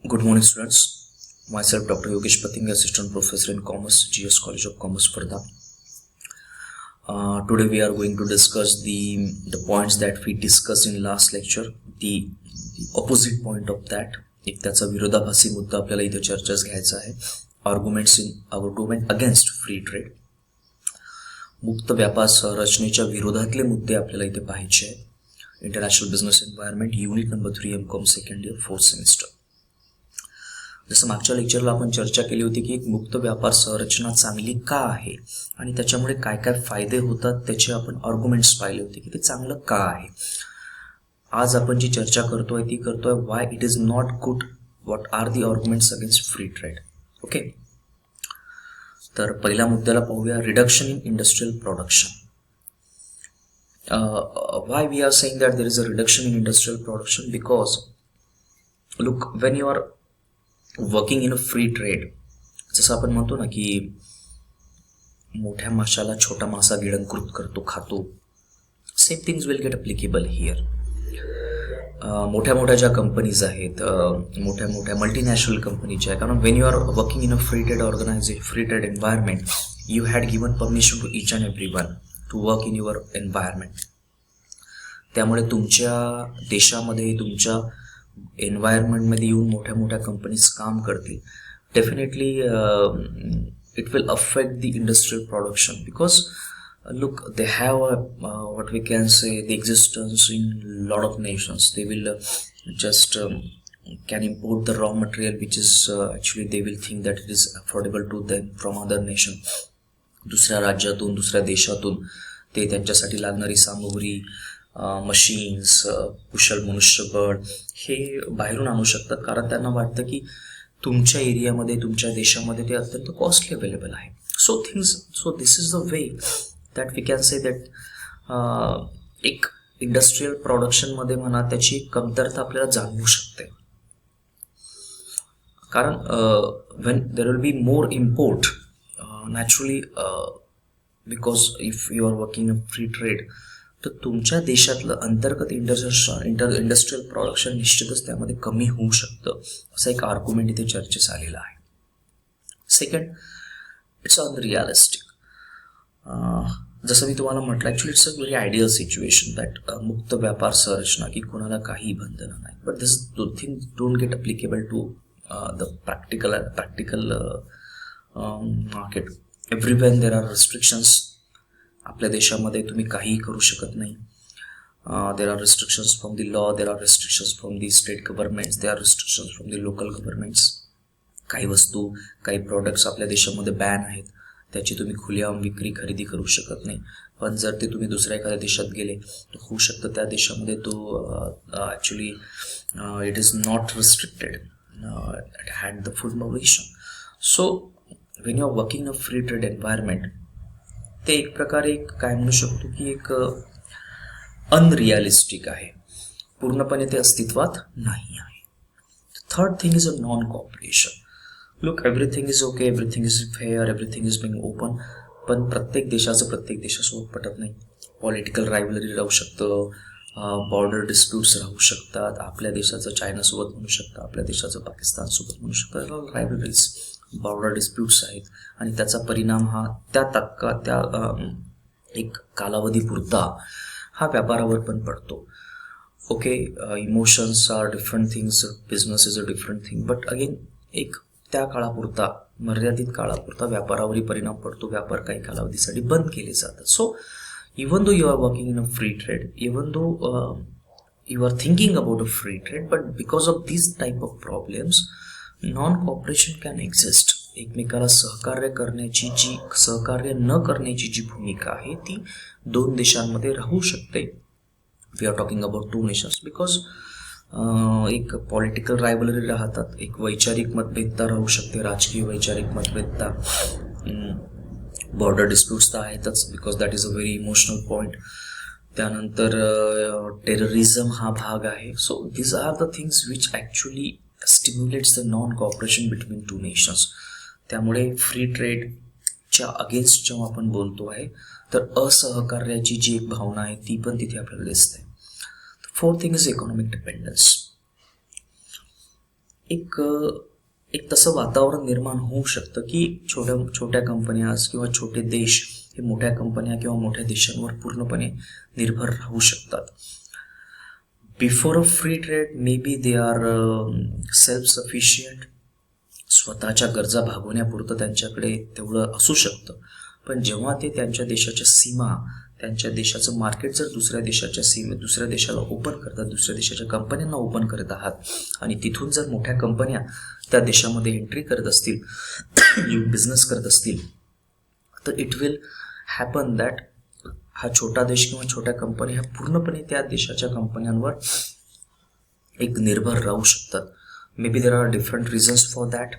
Good morning, students. Myself, Dr. Yogesh Pating, Assistant Professor in Commerce, GS College of Commerce, Farda. Today we are going to discuss the points that we discussed in last lecture. The opposite point of that, एक त्याचा विरोधाभासी मुद्दा आपल्याला इथे चर्चेस घ्यायचा आहे. Argument against free trade. मुक्त व्यापार संरचनेच्या विरोधातले मुद्दे आपल्याला इथे पाहायचे आहेत. International business environment, unit number 3, MCOM second year, 4th semester. जसं मागच्या लेक्चरला आपण चर्चा केली होती की एक मुक्त व्यापार संरचना चांगली का आहे आणि त्याच्यामुळे काय काय फायदे होतात त्याचे आपण आर्ग्युमेंट्स पाहिले होते की ते चांगलं का आहे. आज आपण जी चर्चा करतोय ती करतोय why it is not good, what are the arguments against free trade. Okay, तर पहिल्या मुद्द्याला पाहूया, reduction in industrial production. Why we are saying that there is a reduction in industrial production? Because look, when you are working in a free trade, जसं आपण म्हणतो ना की मोठ्या माशाला छोटा मासा गिळंकृत करतो, खातो, same things will get applicable here. मोठ्या मोठ्या ज्या कंपनीज आहेत, मोठ्या मोठ्या मल्टीनॅशनल कंपनीच्या आहेत, कारण when you are working in a free trade free trade environment, you had given permission to each and every one to work in your environment. त्यामुळे तुमच्या देशामध्ये तुमच्या एन्व्हायरमेंटमध्ये येऊन मोठ्या मोठ्या कंपनीज काम करतील. Definitely it will affect the industrial production because look, they have what we can say the existence in lot of nations. They will just can import the raw material which is actually they will think that it is affordable to them from other nation. दुसऱ्या राज्यातून, दुसऱ्या देशातून ते त्यांच्यासाठी लागणारी सामुग्री, machines, कुशल मनुष्यबळ हे बाहेरून आणू शकतात, कारण त्यांना वाटतं की तुमच्या एरियामध्ये, तुमच्या देशामध्ये ते अत्यंत कॉस्टली अवेलेबल आहे. So this is the way that we can say that एक इंडस्ट्रियल प्रोडक्शनमध्ये म्हणा त्याची कमतरता आपल्याला जाणवू शकते, कारण when there will be more import naturally, because if you are working in free trade, तर तुमच्या देशातलं अंतर्गत इंडस्ट्रियल प्रोडक्शन निश्चितच त्यामध्ये कमी होऊ शकतं, असा एक आर्ग्युमेंट इथे चर्चेस आलेला आहे. Second, it's unrealistic. जसं मी तुम्हाला म्हटलं, actually it's a very ideal situation that मुक्त व्यापार संरचना की कोणाला काही बंधनं नाही, but this thing don't get applicable to the practical market. Everywhere there are restrictions. आपल्या देशामध्ये तुम्ही काहीही करू शकत नाही. There are restrictions from the law, there are restrictions from the state governments, there are restrictions from the local governments. काही वस्तू, काही प्रोडक्ट्स आपल्या देशामध्ये बॅन आहेत, त्याची तुम्ही खुलेआम विक्री खरेदी करू शकत नाही. पण जर ते तुम्ही दुसऱ्या एखाद्या देशात गेले तर होऊ शकतं त्या देशामध्ये तो actually it is not restricted, it had the full permission. So when you are working a free trade environment, ते एक प्रकारे काय म्हणू शकतो की एक अनरिअलिस्टिक आहे, पूर्णपणे ते अस्तित्वात नाही आहे. Third thing is a non cooperation. Look, everything is okay, everything is fair, everything is being open, पण प्रत्येक देशाचं प्रत्येक देशासोबत पटत नाही. पॉलिटिकल रायव्हलरी राहू शकतं, बॉर्डर डिस्प्यूट्स राहू शकतात, आपल्या देशाचं चायनासोबत म्हणू शकतं, आपल्या देशाचं पाकिस्तानसोबत म्हणू शकतं, रायव्हलरीज, बॉर्डर डिस्प्यूट्स आहेत, आणि त्याचा परिणाम हा त्या एक कालावधीपुरता हा व्यापारावर पण पडतो. Okay, emotions are different things, business is a different thing, but again एक त्या काळापुरता, मर्यादित काळापुरता व्यापारावरही परिणाम पडतो. व्यापार काही कालावधीसाठी बंद केले जातात. So even though you are working in a free trade, even though you are thinking about a free trade, but because of this type of problems non cooperation can exist. एकमेकाला सहकार्य न करण्याची जी भूमिका आहे ती दोन देशांमध्ये राहू शकते. We are talking about 2 nations, because एक पॉलिटिकल रायव्हलरी राहतात, एक वैचारिक मतभेदता राहू शकते, राजकीय वैचारिक मतभेदता, बॉर्डर डिस्प्यूट्स तर आहेतच, because that is a very emotional point. त्यानंतर टेररिझम हा भाग आहे. So these are the things which actually stimulates the non cooperation between 2 nations. त्यामुळे फ्री ट्रेडच्या अगेन्स्ट जेव्हा आपण बोलतो आहे तर असहकार्याची जी एक भावना आहे ती पण तिथे आपल्याला दिसते. Fourth thing is economic dependence. एक तसं वातावरण निर्माण होऊ शकतं की छोट्या कंपन्या किंवा छोटे देश हे मोठ्या कंपन्या किंवा मोठ्या देशांवर पूर्णपणे निर्भर राहू शकतात. Before a free trade may be they are self sufficient, स्वतःच्या गरजा भागवण्यापुरतं त्यांच्याकडे तेवढं असू शकतं. पण जेव्हा ते त्यांच्या देशाच्या सीमा, त्यांच्या देशाचं मार्केट जर दुसऱ्या देशाला ओपन करतात, दुसऱ्या देशाच्या कंपन्यांना ओपन करत आहात आणि तिथून जर मोठ्या कंपन्या त्या देशामध्ये एंट्री करत असतील, बिझनेस करत असतील, तर इट विल हॅपन दॅट हा छोटा देश किंवा छोट्या कंपन्या ह्या पूर्णपणे त्या देशाच्या कंपन्यांवर एक निर्भर राहू शकतात. May be there are different reasons for that.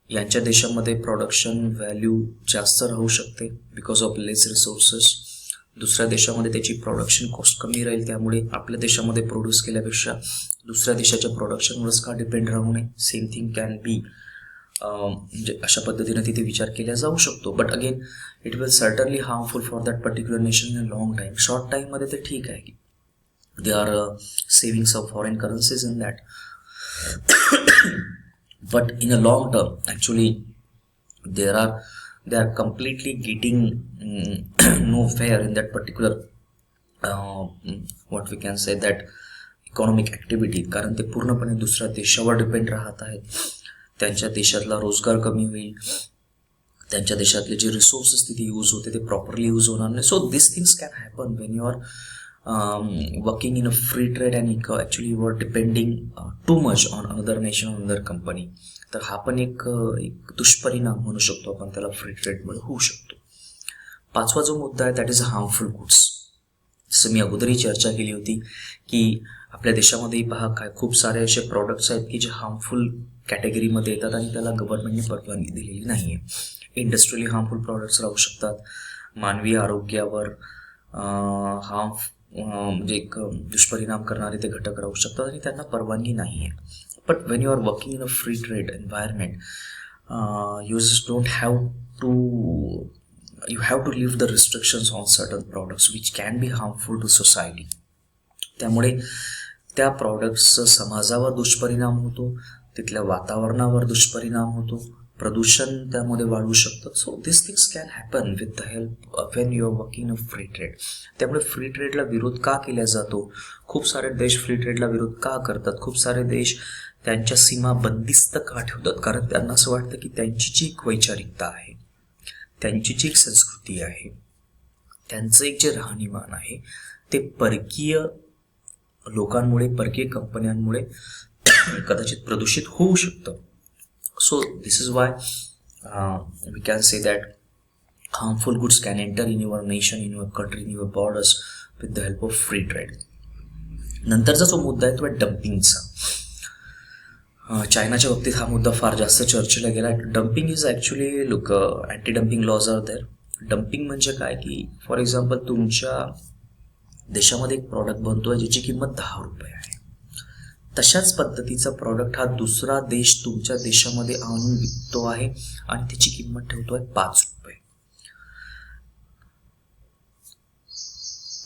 यांच्या देशामध्ये प्रोडक्शन व्हॅल्यू जास्त राहू शकते बिकॉज ऑफ लेस रिसोर्सेस. दुसऱ्या देशामध्ये त्याची प्रोडक्शन कॉस्ट कमी राहील, त्यामुळे आपल्या देशामध्ये प्रोड्यूस केल्यापेक्षा दुसऱ्या देशाच्या प्रोडक्शनवरच का डिपेंड राहू नये. सेम थिंग कॅन बी, म्हणजे अशा पद्धतीने तिथे विचार केला जाऊ शकतो. But again it will certainly harmful for that particular nation in a long time. Short टाईममध्ये तर ठीक आहे की they are saving some foreign currencies in that, but in a long term actually they are completely getting no fare in that particular what we can say that economic activity. कारण ते पूर्णपणे दुसऱ्या देशावर डिपेंड राहत आहेत. त्यांच्या देशातला रोजगार कमी होईल, त्यांच्या देशातले जे रिसोर्सेस तिथे यूज होते ते प्रॉपरली यूज होणार नाही. So this things can happen when you are working in a free trade and actually you are depending too much on another nation, another company. तर हा पण एक दुष्परिणाम म्हणू शकतो आपण त्याला फ्री ट्रेडमुळे होऊ शकतो. पाचवा जो मुद्दा आहे दॅट इज हार्मफुल गुड्स. जसं मी अगोदरही चर्चा केली होती की आपल्या देशामध्येही पहा काय खूप सारे असे प्रॉडक्ट्स आहेत की जे हार्मफुल कॅटेगरीमध्ये येतात आणि त्याला गव्हर्नमेंटने परवानगी दिलेली नाही आहे. इंडस्ट्रियली हार्मफुल प्रॉडक्ट्स राहू शकतात, मानवी आरोग्यावर म्हणजे एक दुष्परिणाम करणारे ते घटक राहू शकतात आणि त्यांना परवानगी नाही आहे. But when you are working in a free trade environment you just don't have to leave the restrictions on certain products which can be harmful to society. त्यामुळे त्या प्रॉडक्ट्सचा समाजावर दुष्परिणाम होतो, तिथल्या वातावरणावर दुष्परिणाम होतो, प्रदूषण त्यामध्ये वाढू शकतं. So this things can happen with the help when you are working in a free trade. त्यामुळे फ्री ट्रेडला विरोध का केला जातो? खूप सारे देश फ्री ट्रेडला विरोध का करतात? खूप सारे देश त्यांच्या सीमा बंदिस्त का ठेवतात? कारण त्यांना असं वाटतं की त्यांची जी एक वैचारिकता आहे, त्यांची जी एक संस्कृती आहे, त्यांचं एक जे राहणीमान आहे ते परकीय लोकांमुळे, परकीय कंपन्यांमुळे कदाचित प्रदूषित होऊ शकतं. So this is why we can say that harmful goods can enter in your nation, in your country, in your borders with the help of free trade. नंतरचा जो मुद्दा आहे तो आहे डम्पिंगचा. चायनाच्या बाबतीत हा मुद्दा फार जास्त चर्चेला गेला. Dumping is actually look anti dumping laws are there. Dumping म्हणजे काय की फॉर एक्झाम्पल तुमच्या देशामध्ये एक प्रॉडक्ट बनतो आहे ज्याची किंमत 10 रुपये आहे. तशाच पद्धतीचा प्रॉडक्ट हा दुसरा देश तुमच्या देशामध्ये आणून विकतो आहे आणि त्याची किंमत ठेवतो आहे 5 रुपये.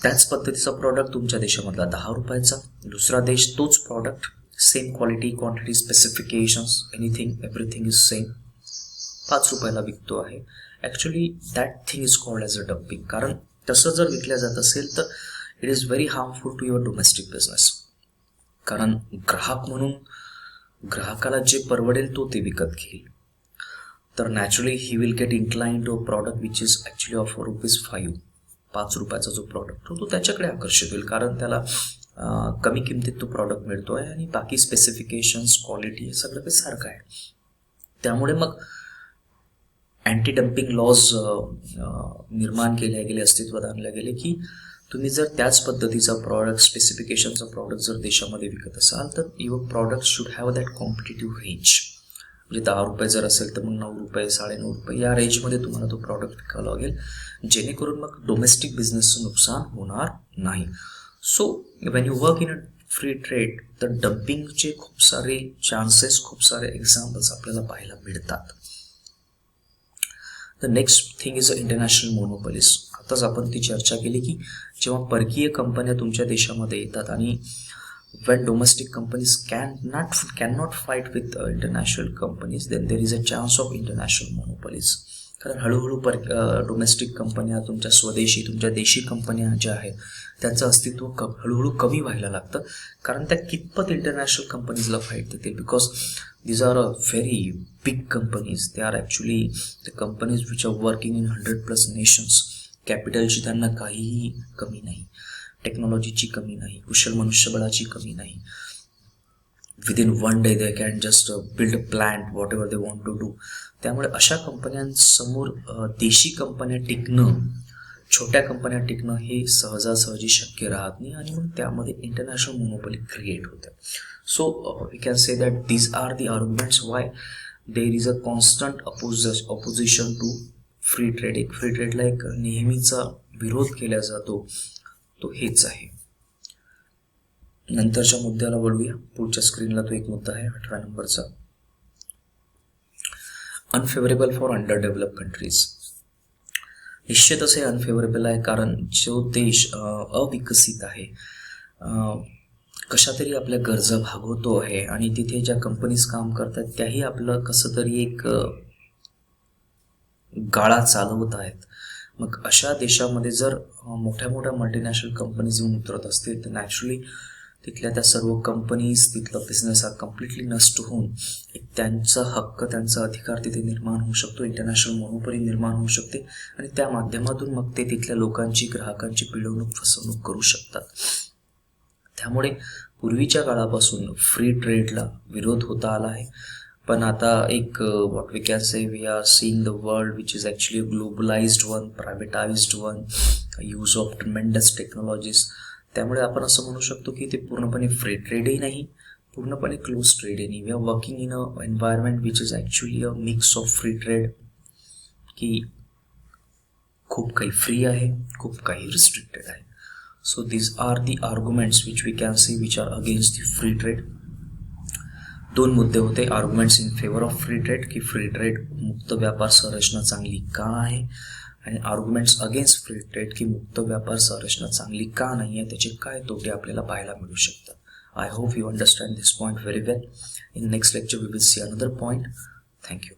त्याच पद्धतीचा प्रॉडक्ट तुमच्या देशामधला 10 रुपयाचा, दुसरा देश तोच product same quality, quantity, specifications, anything, everything is same, 5 रुपयाला विकतो आहे. Actually that thing is called as a dumping. कारण तसं जर विकल्या जात असेल तर it is very harmful to your domestic business. कारण ग्राहक म्हणून ग्राहकाला जे परवडेल तो ते विकत घेईल. तर naturally he will get inclined to a product which is actually of ₹5. 5 रुपयाचा जो प्रॉडक्ट तो त्याच्याकडे आकर्षित होईल कारण त्याला कमी किमतीत तो प्रॉडक्ट मिळतो आहे आणि बाकी स्पेसिफिकेशन्स, क्वालिटी हे सगळं काही सारखं आहे. त्यामुळे मग अँटी डम्पिंग लॉज निर्माण केले गेले, अस्तित्वात आणले गेले की तुम्ही जर त्याच पद्धतीचा प्रॉडक्ट, स्पेसिफिकेशनचा प्रॉडक्ट जर देशामध्ये विकत असाल तर your product should have that competitive range. म्हणजे 10 रुपये जर असेल तर मग 9 रुपये, 9.5 रुपये या रेंजमध्ये तुम्हाला तो प्रॉडक्ट विकावा लागेल, जेणेकरून मग डोमेस्टिक बिझनेसचं नुकसान होणार नाही. So when you work in a free trade तर डम्पिंगचे खूप सारे चान्सेस, खूप सारे एक्झाम्पल्स आपल्याला पाहायला मिळतात. The next thing is a international monopolies. आताच आपण ती चर्चा केली की जेव्हा परकीय कंपन्या तुमच्या देशामध्ये येतात आणि when domestic companies cannot fight with international companies, then there is a chance of international monopolies. कारण हळूहळू डोमेस्टिक कंपन्या, तुमच्या देशी कंपन्या ज्या आहेत त्यांचं अस्तित्व हळूहळू कमी व्हायला लागतं, कारण त्या कितपत इंटरनॅशनल कंपनीजला फाईट देतील. Because these are very big companies. They are actually the companies which are working in 100+ nations. कॅपिटलची त्यांना काहीही कमी नाही, टेक्नॉलॉजीची कमी नाही, कुशल मनुष्यबळाची कमी नाही. Within 1 day they can just build a plant, whatever they want to do. त्यामुळे अशा कंपन्यांसमोर देशी कंपन्या टिकणं, छोट्या कंपन्या टिकणं हे सहजासहजी शक्य राहत नाही, आणि मग त्यामध्ये इंटरनॅशनल मोनोपोली क्रिएट होतं. So we can say that these are the arguments why there is a constant opposition to free trade. एक फ्री ट्रेडला एक नेहमीचा विरोध केला जातो, तो हेच आहे. नंतरच्या मुद्द्याला वळूया. पुढच्या स्क्रीनला तो एक मुद्दा आहे 18 नंबरचा, unfavourable for under develop countries. निश्चितच हे अनफेवरेबल आहे, कारण जो देश अविकसित आहे, कशा तरी आपल्या गरजा भागवतो आहे, आणि तिथे ज्या कंपनीज काम करतात त्याही आपलं कसं तरी एक गाळा चालवत आहेत. मग अशा देशामध्ये जर मोठ्या मोठ्या मल्टीनॅशनल कंपनीज येऊन उतरत असतील, तर नॅचरली तिथल्या त्या सर्व कंपनीज, तिथलं बिझनेस हा कम्प्लिटली नष्ट होऊन एक त्यांचा हक्क, त्यांचा अधिकार तिथे निर्माण होऊ शकतो, इंटरनॅशनल मोनोपोली निर्माण होऊ शकते, आणि त्या माध्यमातून मग ते तिथल्या लोकांची, ग्राहकांची पिळवणूक, फसवणूक करू शकतात. त्यामुळे पूर्वीच्या काळापासून फ्री ट्रेडला विरोध होता आला आहे, पण आता एक what we can say, we are seeing the world which is actually globalised one, privatised one, use of tremendous technologies. त्यामुळे आपण असं म्हणू शकतो की ते पूर्णपणे फ्री ट्रेडही नाही, पूर्णपणे क्लोज ट्रेडही नाही. We are working in a environment which is actually a mix of free trade, की खूप काही फ्री आहे, खूप काही रिस्ट्रिक्टेड आहे. So these are the arguments which we can see which are against the free trade. 2 मुद्दे होते. Arguments in favour of free trade, की फ्री ट्रेड, मुक्त व्यापार संरचना चांगली का आहे, आणि आर्ग्युमेंट्स अगेन्स्ट फ्री ट्रेड, की मुक्त व्यापार संरचना चांगली का नाही आहे, त्याचे काय तोटे आपल्याला पाहायला मिळू शकतात. I hope you understand this point very well. In next lecture we will see another point. Thank you.